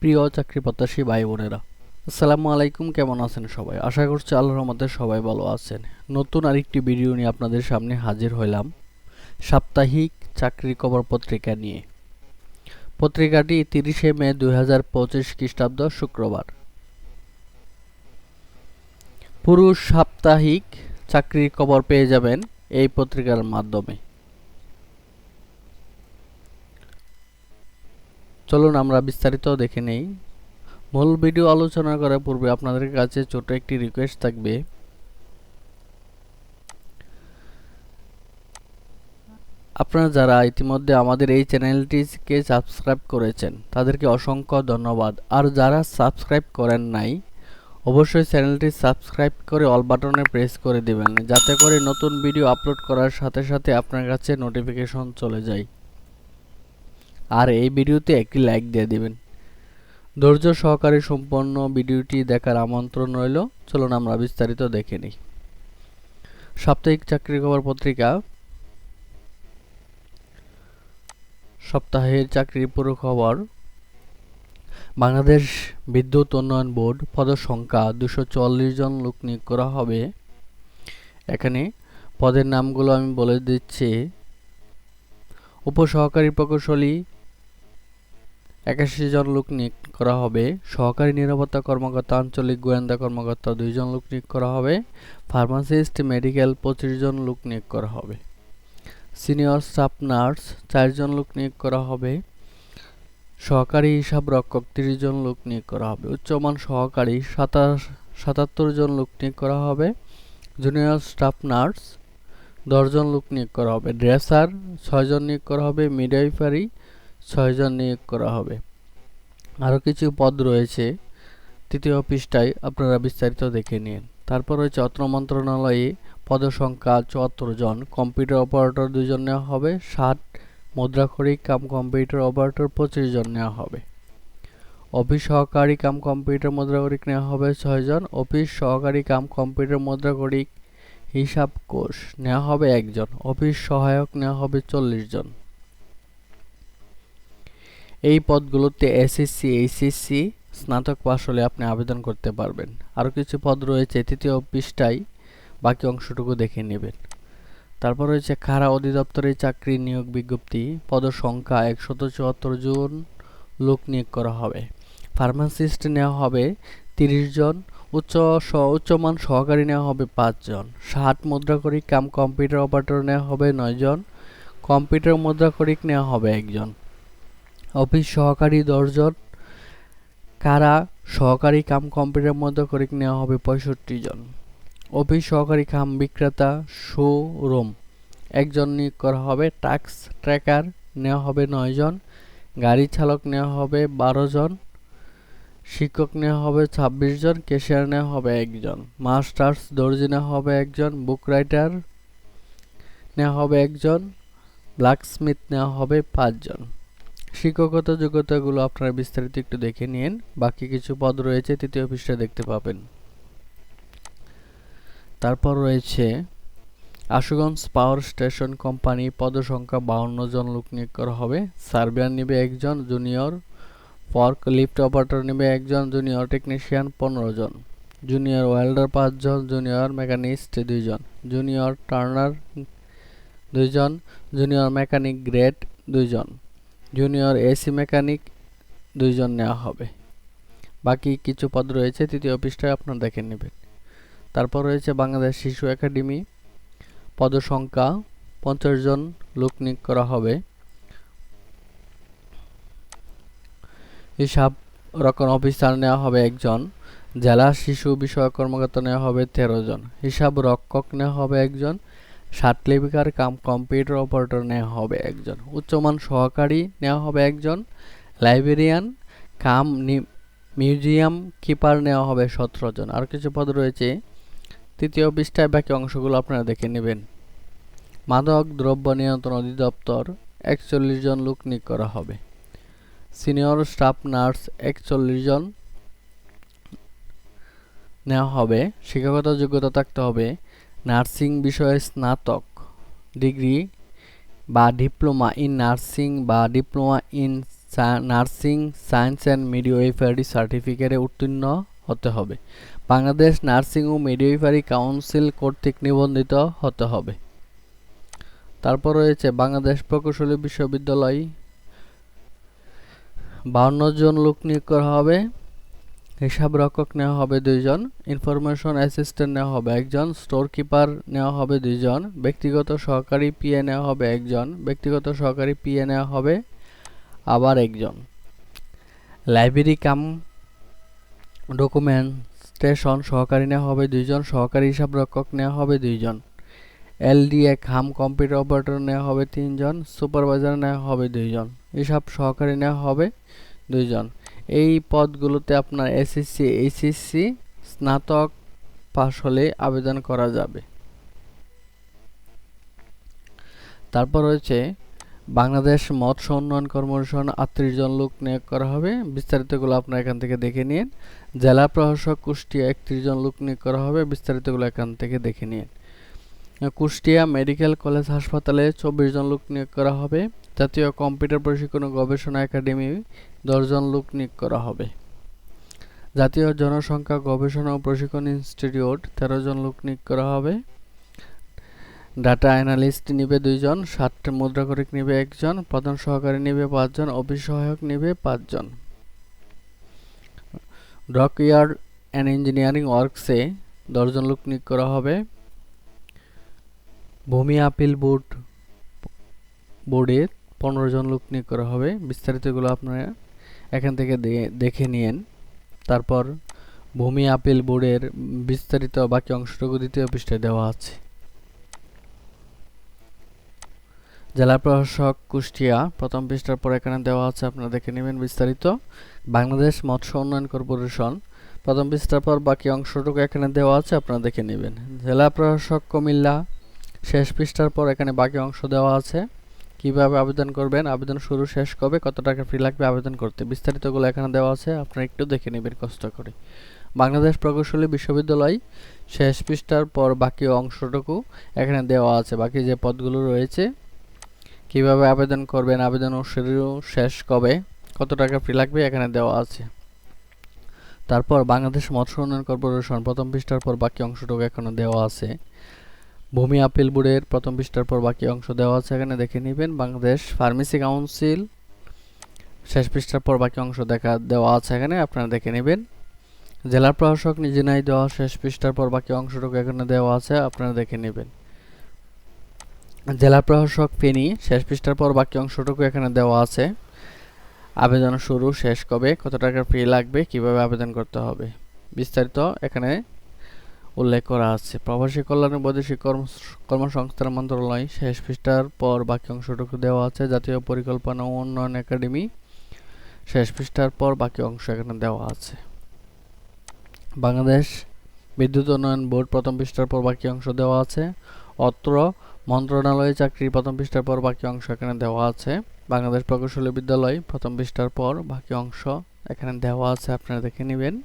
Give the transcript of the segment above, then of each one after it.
প্রিয় চাকরি প্রত্যাশী ভাই বোনেরা, আসসালামু আলাইকুম। কেমন আছেন সবাই? আশা করছি আল্লাহর রহমতে সবাই ভালো আছেন। নতুন আরেকটি ভিডিও নিয়ে আপনাদের সামনে হাজির হইলাম সাপ্তাহিক চাকরি খবর পত্রিকা নিয়ে। পত্রিকাটি 30শে মে 2025 খ্রিস্টাব্দ শুক্রবার। পুরো সাপ্তাহিক চাকরির খবর পেয়ে যাবেন এই পত্রিকার মাধ্যমে। চলুন আমরা বিস্তারিত দেখে নেই। মূল ভিডিও আলোচনা করার পূর্বে আপনাদের কাছে ছোট একটি রিকোয়েস্ট থাকবে, আপনারা যারা ইতিমধ্যে আমাদের এই চ্যানেলটিকে সাবস্ক্রাইব করেছেন তাদেরকে অসংখ্য ধন্যবাদ। আর যারা সাবস্ক্রাইব করেন নাই, অবশ্যই চ্যানেলটি সাবস্ক্রাইব করে অল বাটনে প্রেস করে দেবেন, যাতে করে নতুন ভিডিও আপলোড করার সাথে সাথে আপনার কাছে নোটিফিকেশন চলে যায়। আর এই ভিডিওতে একটি লাইক দিয়ে দিবেন। ধৈর্য সহকারে সম্পূর্ণ ভিডিওটি দেখার আমন্ত্রণ রইল। চলুন আমরা বিস্তারিত দেখে নিই। সাপ্তাহিক চাকরি খবর পত্রিকা সপ্তাহের চাকরির পুরো খবর। বাংলাদেশ বিদ্যুৎ উন্নয়ন বোর্ড পদসংখ্যা 244 জন লোক নিয়োগ করা হবে। এখানে পদের নামগুলো আমি বলে দিচ্ছি। উপসহকারী প্রকৌশলী 81 জন লোক নিয়োগ করা হবে। সহকারী নিরাপত্তা কর্মকর্তা, আঞ্চলিক গোয়েন্দা কর্মকর্তা 2 জন লোক নিয়োগ করা হবে। ফার্মাসিস্ট মেডিকেল 25 জন লোক নিয়োগ করা হবে। সিনিয়র স্টাফ নার্স 4 জন লোক নিয়োগ করা হবে। সহকারী হিসাব রক্ষক 30 জন লোক নিয়োগ করা হবে। উচ্চমান সহকারী 77 জন লোক নিয়োগ করা হবে। জুনিয়র স্টাফ নার্স 10 জন লোক নিয়োগ করা হবে। ড্রেসার 6 জন নিয়োগ করা হবে। মিডওয়াইফারি 6 জন নিয়োগ করা হবে। আরও কিছু পদ রয়েছে, তৃতীয় পৃষ্ঠায় আপনারা বিস্তারিত দেখে নিন। তারপর রয়েছে অত্র মন্ত্রণালয়ে পদসংখ্যা 74 জন। কম্পিউটার অপারেটর 2 জন নেওয়া হবে। 60 মুদ্রাক্ষরিক কাম কম্পিউটার অপারেটর 25 জন নেওয়া হবে। অফিস সহকারী কাম কম্পিউটার মুদ্রাক্ষরিক নেওয়া হবে 6 জন। অফিস সহকারী কাম কম্পিউটার মুদ্রাক্ষরিক হিসাব কোষ নেওয়া হবে 1 জন। অফিস সহায়ক নেওয়া হবে 40 জন। এই পদগুলোতে এসএসসি, এইচএসসি, স্নাতক পাশ হলে আপনি আবেদন করতে পারবেন। আরও কিছু পদ রয়েছে, তৃতীয় পৃষ্ঠায় বাকি অংশটুকু দেখে নেবেন। তারপর রয়েছে কারা অধিদপ্তরে চাকরি নিয়োগ বিজ্ঞপ্তি। পদসংখ্যা 174 জন লোক নিয়োগ করা হবে। ফার্মাসিস্ট নেওয়া হবে 30 জন। উচ্চমান সহকারী নেওয়া হবে 5 জন। 60 মুদ্রাক্ষরিক কাম কম্পিউটার অপারেটর নেওয়া হবে 9 জন। কম্পিউটার মুদ্রাক্ষরিক নেওয়া হবে 1 জন। অফিস সহকারী 10 জন। কারা সহকারী কাম কম্পিউটার মুদ্রাক্ষরিক নেওয়া হবে 65 জন। অফিস সহকারী কাম বিক্রেতা শোরুম 1 জন নিয়োগ করা হবে। ট্যাক্স ট্র্যাকার নেওয়া হবে 9 জন। গাড়ি চালক নেওয়া হবে 12 জন। শিক্ষক নেওয়া হবে 26 জন। ক্যাশিয়ার নেওয়া হবে 1 জন। মাস্টার্স দর্জি নেওয়া হবে 1 জন। বুক রাইটার নেওয়া হবে 1 জন। ব্ল্যাকস্মিথ নেওয়া হবে 5 জন। শিক্ষকগত যোগ্যতাগুলো আপনারা বিস্তারিত একটু দেখে নিন। বাকি কিছু পদ রয়েছে, তৃতীয় পৃষ্ঠায় দেখতে পাবেন। তারপর রয়েছে আশুগঞ্জ পাওয়ার স্টেশন কোম্পানি, পদসংখ্যা 52 জন লোক নিয়োগ করা হবে। সার্ভেয়ার নেবে 1 জন। জুনিয়র ফর্ক লিফট অপারেটর নেবে 1 জন। জুনিয়র টেকনিশিয়ান 15 জন। জুনিয়র ওয়েল্ডার 5 জন। জুনিয়র মেকানিস্ট 2 জন। জুনিয়র টার্নার 2 জন। জুনিয়র মেকানিক গ্রেড 2 জন। জুনিয়র এসি মেকানিক 2 জন নেওয়া হবে। বাকি কিছু পদ রয়েছে, তৃতীয় পৃষ্ঠায় আপনারা দেখে নেবেন। তারপর রয়েছে বাংলাদেশ শিশু একাডেমি, পদসংখ্যা 50 জন লোক নিয়োগ করা হবে। হিসাব রক্ষণ অফিসার নেওয়া হবে 1 জন। জেলা শিশু বিষয়ক কর্মকর্তা নেওয়া হবে 13 জন। হিসাব রক্ষক নেওয়া হবে 1 জন। সার্টিফিকার কাম কম্পিউটার অপারেটর নেওয়া হবে 1 জন। উচ্চমান সহকারী নেওয়া হবে 1 জন। লাইব্রেরিয়ান কাম মিউজিয়াম কিপার নেওয়া হবে 17 জন। আর কিছু পদ রয়েছে, তৃতীয় পৃষ্ঠায় বাকি অংশগুলো আপনারা দেখে নেবেন। মাদক দ্রব্য নিয়ন্ত্রণ অধিদপ্তর 41 জন লোক নিয়োগ করা হবে। সিনিয়র স্টাফ নার্স 41 জন নেওয়া হবে। শিক্ষাগত যোগ্যতা থাকতে হবে নার্সিং বিষয়ে স্নাতক ডিগ্রি বা ডিপ্লোমা ইন নার্সিং বা diploma in nursing science and midwifery সার্টিফিকেটে উত্তীর্ণ হতে হবে। বাংলাদেশ নার্সিং ও মিডওয়াইফারি কাউন্সিল কর্তৃক নিবন্ধিত হতে হবে। তারপর রয়েছে বাংলাদেশ প্রকৌশলী বিশ্ববিদ্যালয় 52 জন লোক নিয়োগ করা হবে। হিসাব রক্ষক নেওয়া হবে 2 জন, ইনফরমেশন অ্যাসিস্ট্যান্ট নেওয়া হবে 1 জন, স্টোর কিপার নেওয়া হবে 2 জন, ব্যক্তিগত সহকারী পিএ নেওয়া হবে 1 জন, ব্যক্তিগত সহকারী পিএ নেওয়া হবে আবার 1 জন। লাইব্রেরি কাম ডকুমেন্টেশন সহকারী নেওয়া হবে 2 জন, সহকারী হিসাব রক্ষক নেওয়া হবে 2 জন, এলডিএ খাম কম্পিউটার অপারেটর নেওয়া হবে 3 জন, সুপারভাইজার নেওয়া হবে 2 জন, হিসাব সহকারী নেওয়া হবে 2 জন। এই পদগুলোতে আপনার এসএসসি এইচএসসি স্নাতক পাশ হলে আবেদন করা যাবে। তারপর রয়েছে বাংলাদেশ মৎস্য উন্নয়ন কর্পোরেশন 38 জন লোক নিয়োগ করা হবে। বিস্তারিতগুলো আপনারা এখান থেকে দেখে নিন। জেলা প্রশাসক কুষ্টিয়া 31 জন লোক নিয়োগ করা হবে। বিস্তারিতগুলো এখান থেকে দেখে নিন। কুষ্টিয়া মেডিকেল কলেজ হাসপাতালে 24 জন লোক নিয়োগ করা হবে। জাতীয় কম্পিউটার প্রশিক্ষণ ও গবেষণা একাডেমি 10 জন লোক নিয়োগ করা হবে। জাতীয় জনসংখ্যা গবেষণা ও প্রশিক্ষণ ইনস্টিটিউট 13 জন লোক নিয়োগ করা হবে। ডাটা অ্যানালিস্ট নিবে 2 জন, 60 মুদ্রাক্ষরিক নিবে 1 জন, প্রধান সহকারী নিবে 5 জন, অফিস সহায়ক নিবে 5 জন। ডক ইয়ার্ড অ্যান্ড ইঞ্জিনিয়ারিং ওয়ার্কসে 10 জন লোক নিয়োগ করা হবে। ভূমি আপিল বোর্ডে 15 জন লোক নিয়োগ করা হবে। বিস্তারিতগুলো আপনারা এখান থেকে দেখে নিন। তারপর ভূমি আপিল বোর্ডের বিস্তারিত বাকি অংশটুকু দ্বিতীয় পৃষ্ঠায় দেওয়া আছে। জেলা প্রশাসক কুষ্টিয়া প্রথম পৃষ্ঠার পর এখানে দেওয়া আছে, আপনারা দেখে নেবেন বিস্তারিত। বাংলাদেশ মৎস্য উন্নয়ন কর্পোরেশন প্রথম পৃষ্ঠার পর বাকি অংশটুকু এখানে দেওয়া আছে, আপনারা দেখে নেবেন। জেলা প্রশাসক কুমিল্লা শেষ পৃষ্ঠার পর এখানে বাকি অংশ দেওয়া আছে। কিভাবে আবেদন করবেন, আবেদন শুরু শেষ কবে, কত টাকা ফি লাগবে আবেদন করতে, বিস্তারিতগুলো এখানে দেওয়া আছে, আপনারা একটু দেখে নেবেন কষ্ট করে। বাংলাদেশ প্রকৌশলী বিশ্ববিদ্যালয় শেষ পৃষ্ঠার পর বাকি অংশটুকু এখানে দেওয়া আছে। বাকি যে পদগুলো রয়েছে কিভাবে আবেদন করবেন, আবেদন শুরু শেষ কবে, কত টাকা ফি লাগবে এখানে দেওয়া আছে। তারপর বাংলাদেশ মৎস্য উন্নয়ন কর্পোরেশন প্রথম পৃষ্ঠার পর বাকি অংশটুকু এখানে দেওয়া আছে। ভূমি আপিল বোর্ডের প্রথম পৃষ্ঠার পর বাকি অংশ দেওয়া আছে, এখানে দেখে নেবেন। বাংলাদেশ ফার্মেসি কাউন্সিল শেষ পৃষ্ঠার পর বাকি অংশ দেওয়া আছে, এখানে আপনারা দেখে নেবেন। জেলা প্রশাসক ঝিনাইদহ শেষ পৃষ্ঠার পর বাকি অংশটুকু এখানে দেওয়া আছে, আপনারা দেখে নেবেন। জেলা প্রশাসক ফেনী শেষ পৃষ্ঠার পর বাকি অংশটুকু এখানে দেওয়া আছে। আবেদন শুরু শেষ কবে, কত টাকা ফি লাগবে, কিভাবে আবেদন করতে হবে, বিস্তারিত এখানে উল্লেখ করা আছে। প্রবাসী কল্যাণ ও বৈদেশিক কর্মসংস্থান মন্ত্রণালয় শেষ পৃষ্ঠার পর বাকি অংশটুকু দেওয়া আছে। জাতীয় পরিকল্পনা ও উন্নয়ন একাডেমি শেষ পৃষ্ঠার পর বাকি অংশ এখানে দেওয়া আছে। বাংলাদেশ বিদ্যুৎ উন্নয়ন বোর্ড প্রথম পৃষ্ঠার পর বাকি অংশ দেওয়া আছে। অত্র মন্ত্রণালয়ে চাকরি প্রথম পৃষ্ঠার পর বাকি অংশ এখানে দেওয়া আছে। বাংলাদেশ প্রকৌশলী বিদ্যালয় প্রথম পৃষ্ঠার পর বাকি অংশ এখানে দেওয়া আছে, আপনারা দেখে নেবেন।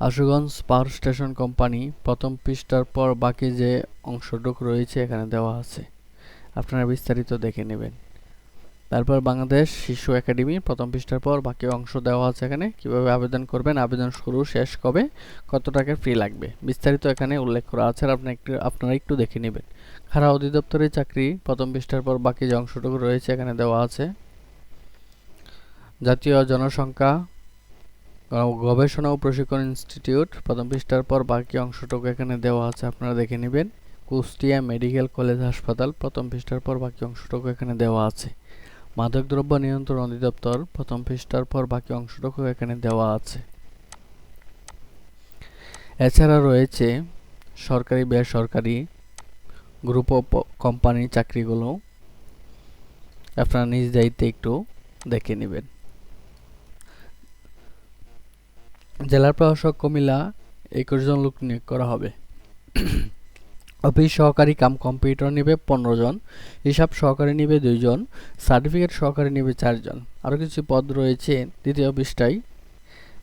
আশুগঞ্জ পাওয়ার স্টেশন কোম্পানি প্রথম পৃষ্ঠার পর বাকি যে অংশটুকু রয়েছে এখানে দেওয়া আছে, আপনারা বিস্তারিত দেখে নেবেন। তারপর বাংলাদেশ শিশু একাডেমি প্রথম পৃষ্ঠার পর বাকি অংশ দেওয়া আছে, এখানে কিভাবে আবেদন করবেন, আবেদন শুরু শেষ কবে, কত টাকা ফি লাগবে, বিস্তারিত এখানে উল্লেখ করা আছে, আপনারা একটু দেখে নেবেন। খাড়া অধিদপ্তরের চাকরি প্রথম পৃষ্ঠার পর বাকি যে অংশটুকু রয়েছে এখানে দেওয়া আছে। জাতীয় জনসংখ্যা গবেষণা ও প্রশিক্ষণ ইনস্টিটিউট প্রথম পৃষ্ঠার পর বাকি অংশটুকু এখানে দেওয়া আছে, আপনারা দেখে নেবেন। কুষ্টিয়া মেডিকেল কলেজ হাসপাতাল প্রথম পৃষ্ঠার পর বাকি অংশটুকু এখানে দেওয়া আছে। মাদকদ্রব্য নিয়ন্ত্রণ অধিদপ্তর প্রথম পৃষ্ঠার পর বাকি অংশটুকু এখানে দেওয়া আছে। এছাড়া রয়েছে সরকারি বেসরকারি গ্রুপ অফ কোম্পানি চাকরিগুলো, আপনারা নিজ দায়িত্বে একটু দেখে নেবেন। জেলা প্রশাসক কুমিল্লা 21 জন লোক নিয়োগ করা হবে। অফিস সহকারী কাম কম্পিউটার নিবে 15 জন, হিসাব সহকারী নিবে 2 জন, সার্টিফিকেট সহকারী নিবে 4 জন। আরও কিছু পদ রয়েছে দ্বিতীয় পৃষ্ঠায়,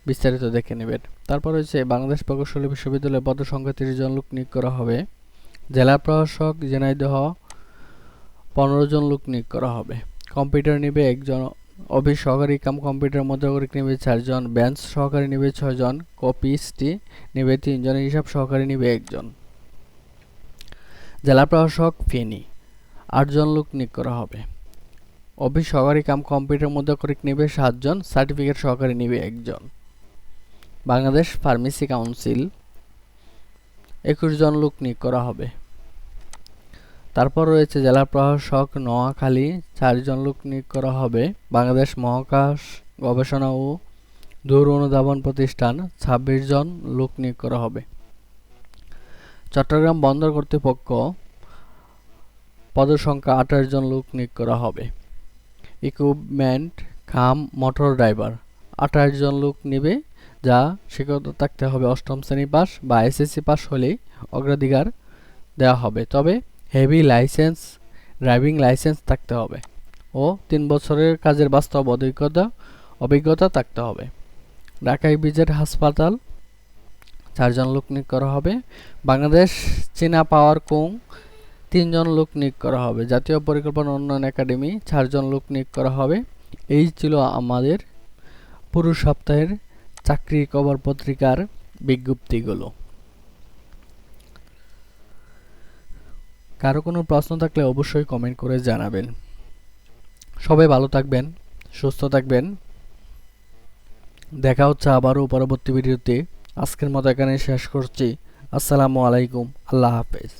বিস্তারিত দেখে নেবেন। তারপর রয়েছে বাংলাদেশ প্রকৌশলী বিশ্ববিদ্যালয়ে পদ সংখ্যা 30 জন লোক নিয়োগ করা হবে। জেলা প্রশাসক ঝিনাইদহ 15 জন লোক নিয়োগ করা হবে। কম্পিউটার নেবে একজন, অফিস সহকারী কাম কম্পিউটার মধ্যকরিক নেবে 4 জন, বেঞ্চ সহকারী নেবে 6 জন, কপিস্টি নেবে 3 জন, হিসাব সহকারী নেবে 1 জন। জেলা প্রশাসক ফেনী 8 জন লোক নিয়োগ করা হবে। অফিস সহকারী কাম কম্পিউটার মধ্যকরিক নেবে 7 জন, সার্টিফিকেট সহকারী নেবে 1 জন। বাংলাদেশ ফার্মেসি কাউন্সিল 21 জন লোক নিয়োগ করা হবে। তারপর রয়েছে জেলা প্রশাসক নোয়াখালী 4 জন লোক নিয়োগ করা হবে। বাংলাদেশ মহাকাশ গবেষণা ও দূর অনুধাবন প্রতিষ্ঠান 26 জন লোক নিয়োগ করা হবে। চট্টগ্রাম বন্দর কর্তৃপক্ষ পদসংখ্যা 28 জন লোক নিয়োগ করা হবে। ইকুইপমেন্ট কাম মোটর ড্রাইভার 28 জন লোক নেবে, যা শিক্ষাগত থাকতে হবে 8ম শ্রেণী পাস বা এসএসসি পাস হলেই অগ্রাধিকার দেওয়া হবে। তবে হেভি লাইসেন্স, ড্রাইভিং লাইসেন্স থাকতে হবে ও 3 বছরের কাজের বাস্তব অভিজ্ঞতা থাকতে হবে। ঢাকা ইপিজেড হাসপাতাল 4 জন লোক নিয়োগ করা হবে। বাংলাদেশ চীনা পাওয়ার কোং 3 জন লোক নিয়োগ করা হবে। জাতীয় পরিকল্পনা উন্নয়ন একাডেমি 4 জন লোক নিয়োগ করা হবে। এই ছিল আমাদের পুরো সপ্তাহের চাকরি খবর পত্রিকার বিজ্ঞপ্তিগুলো। কারো কোনো প্রশ্ন থাকলে অবশ্যই কমেন্ট করে জানাবেন। সবাই ভালো থাকবেন, সুস্থ থাকবেন। দেখা হচ্ছে আবারও পরবর্তী ভিডিওতে। আজকের মতো এখানে শেষ করছি। আসসালামু আলাইকুম, আল্লাহ হাফেজ।